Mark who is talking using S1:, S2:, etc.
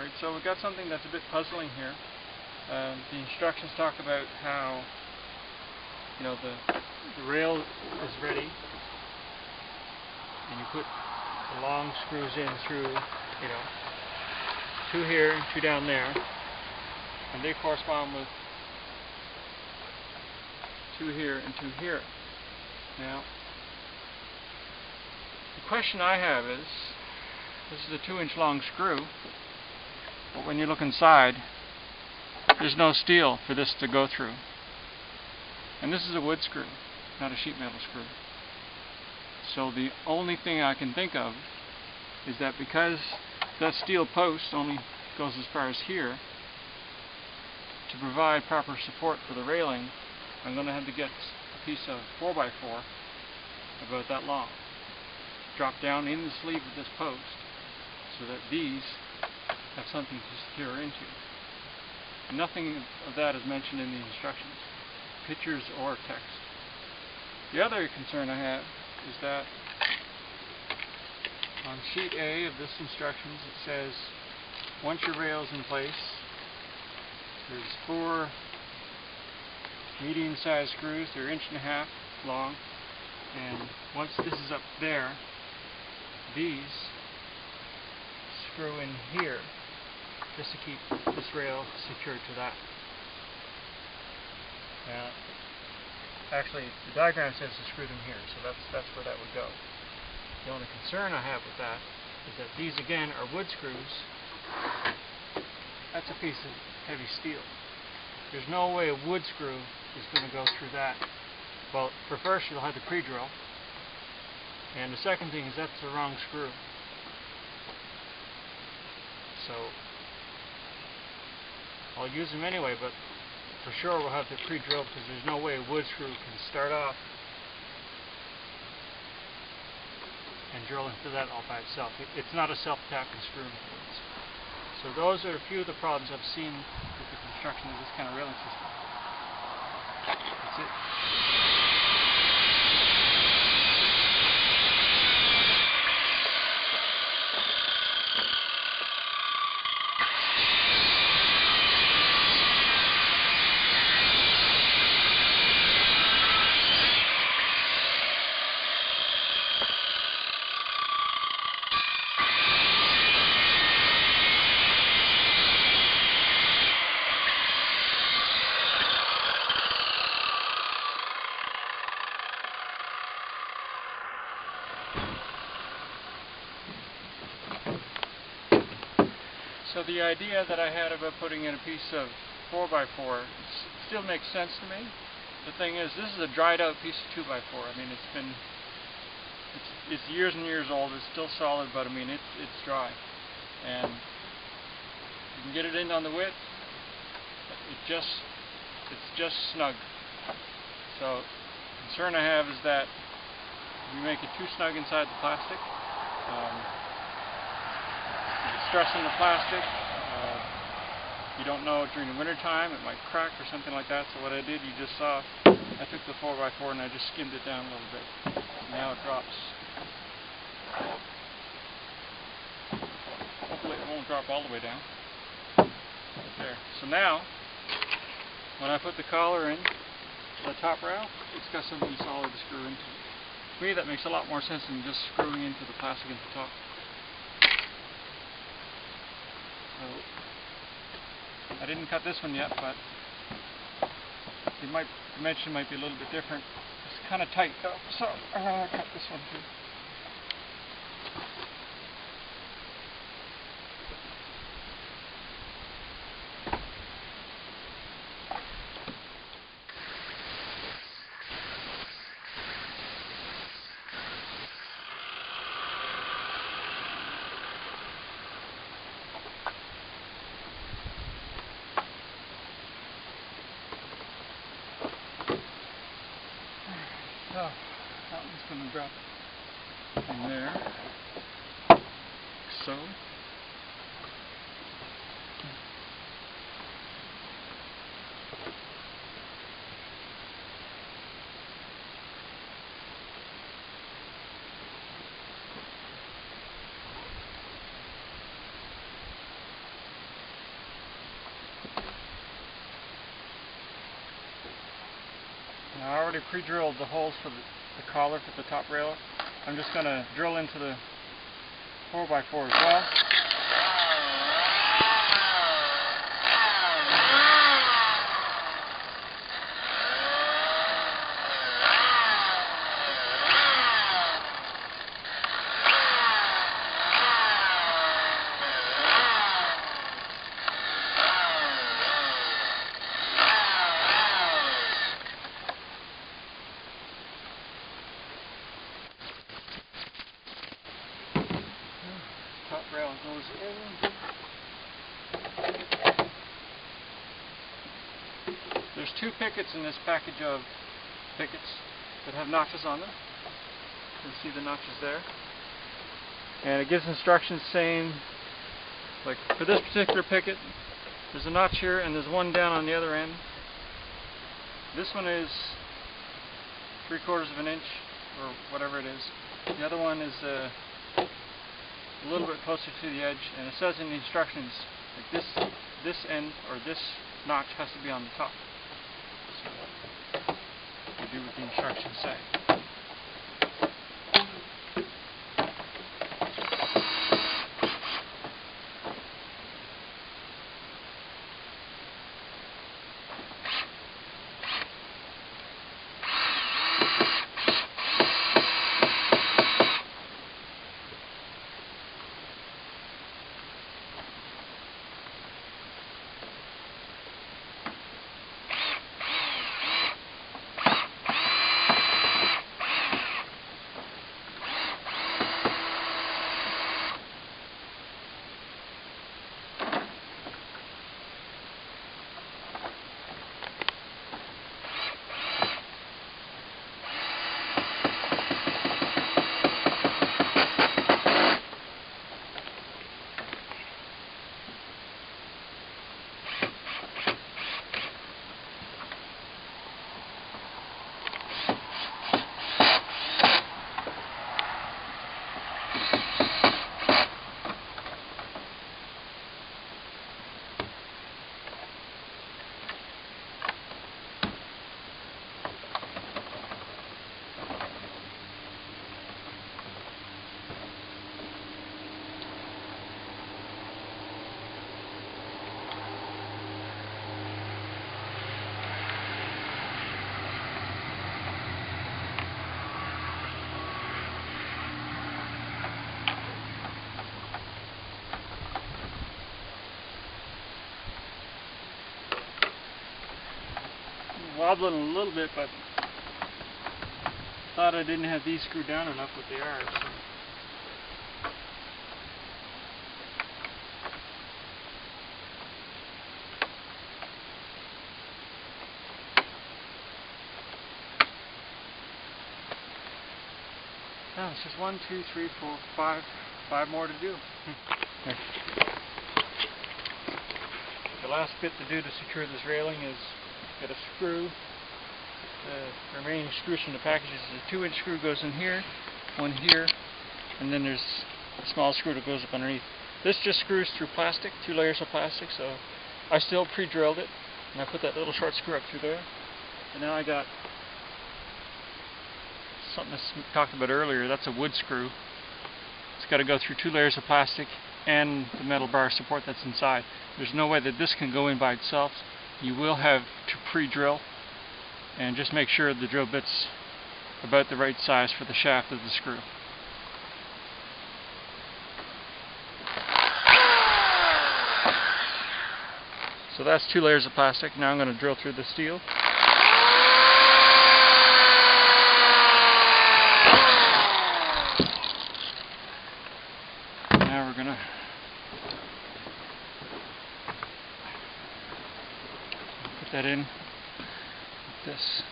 S1: Alright, so we've got something that's a bit puzzling here. The instructions talk about how, you know, the rail is ready, and you put the long screws in through, you know, 2 here and 2 down there, and they correspond with 2 here and 2 here. Now, the question I have is, this is a 2-inch long screw, but when you look inside, there's no steel for this to go through. And this is a wood screw, not a sheet metal screw. So the only thing I can think of is that because that steel post only goes as far as here, to provide proper support for the railing, I'm going to have to get a piece of 4x4 about that long, drop down in the sleeve of this post so that these have something to secure into. Nothing of that is mentioned in the instructions, pictures or text. The other concern I have is that on sheet A of this instructions it says once your rail is in place, there's 4 medium-sized screws. They're 1.5 inches long, and once this is up there, these screw in here just to keep this rail secured to that. Now, actually, the diagram says to screw them here, so that's where that would go. The only concern I have with that is that these again are wood screws. That's a piece of heavy steel. There's no way a wood screw is going to go through that. Well, for first you'll have the pre-drill, and the second thing is that's the wrong screw. So I'll use them anyway, but for sure we'll have to pre-drill because there's no way a wood screw can start off and drill into that all by itself. It's not a self-tapping screw. So those are a few of the problems I've seen with the construction of this kind of railing system. That's it. So the idea that I had about putting in a piece of 4x4 still makes sense to me. The thing is, this is a dried out piece of 2x4. I mean, it's years and years old. It's still solid, but I mean, it's dry. And you can get it in on the width. It's just snug. So the concern I have is that if we make it too snug inside the plastic, stressing the plastic, you don't know during the winter time, it might crack or something like that. So what I did, you just saw, I took the 4x4 and I just skimmed it down a little bit. Now it drops. Hopefully it won't drop all the way down. There. So now, when I put the collar in, the top rail, it's got something solid to screw into. To me that makes a lot more sense than just screwing into the plastic at the top. So, I didn't cut this one yet, but the dimension might be a little bit different. It's kind of tight though, so I'm going to cut this one too. So, that one's going to drop in there, so. already pre-drilled the holes for the collar for the top rail. I'm just going to drill into the 4x4 as well. Top rail goes in. There's 2 pickets in this package of pickets that have notches on them. You can see the notches there. And it gives instructions saying, like for this particular picket, there's a notch here and there's one down on the other end. This one is 3/4 of an inch or whatever it is. The other one is a little bit closer to the edge, and it says in the instructions like this end or this notch has to be on the top. So we do what the instructions say. Wobbling a little bit, but thought I didn't have these screwed down enough, but they are. So. Now it's just 1, 2, 3, 4, 5 more to do. The last bit to do to secure this railing is get a screw. The remaining screws from the package is a 2-inch screw goes in here, one here, and then there's a small screw that goes up underneath. This just screws through plastic, 2 layers of plastic, so I still pre-drilled it, and I put that little short screw up through there. And now I got something I talked about earlier, that's a wood screw. It's got to go through 2 layers of plastic and the metal bar support that's inside. There's no way that this can go in by itself. You will have to pre-drill, and just make sure the drill bit's about the right size for the shaft of the screw. So that's 2 layers of plastic. Now I'm going to drill through the steel. Now we're going to put that in like this.